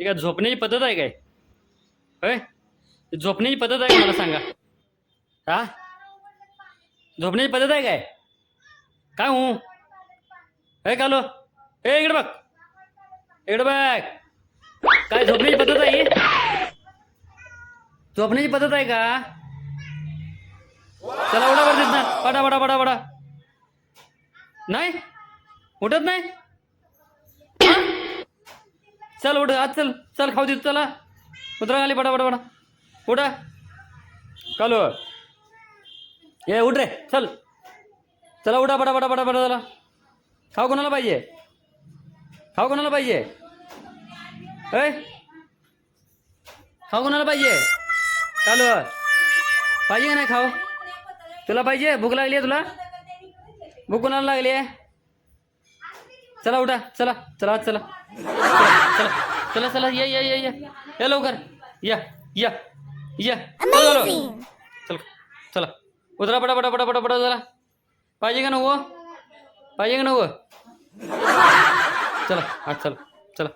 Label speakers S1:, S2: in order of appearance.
S1: ही काय झोपण्याची पद्धत आहे काय? होय, झोपण्याची पद्धत आहे का मला सांगा? हा, झोपण्याची पद्धत आहे काय? काय हूं हे कालो, ए इकडे बघ, इकडे बघ. काय झोपण्याची पद्धत आहे ही? झोपण्याची पद्धत आहे का? चला उडा वर ना, पडा पडा पडा पडा. नाही उठत नाही. हा? चल उठ आज, चल चल खाऊ दे, चला उतरा खाली, पडा पडा पडा उठा. कालो ये उठ रे, चल चला उठा, पडा पडा पडा पडा. चला खाऊ कोणाला पाहिजे? खाऊ कोणाला पाहिजे? ए खाऊ कोणाला पाहिजे? चालू पाहिजे का नाही खाऊ? तुला पाहिजे? भूक लागली आहे तुला? भूक कोणाला लागली आहे? चला उठा, चला चला चला चला चला चला, या या या या या लवकर, या या या चला चला चला उतरा, पडा पडा पडा पडा पडा. चला पाहिजे का नको? पाहिजे का नको? चला आज चला चला.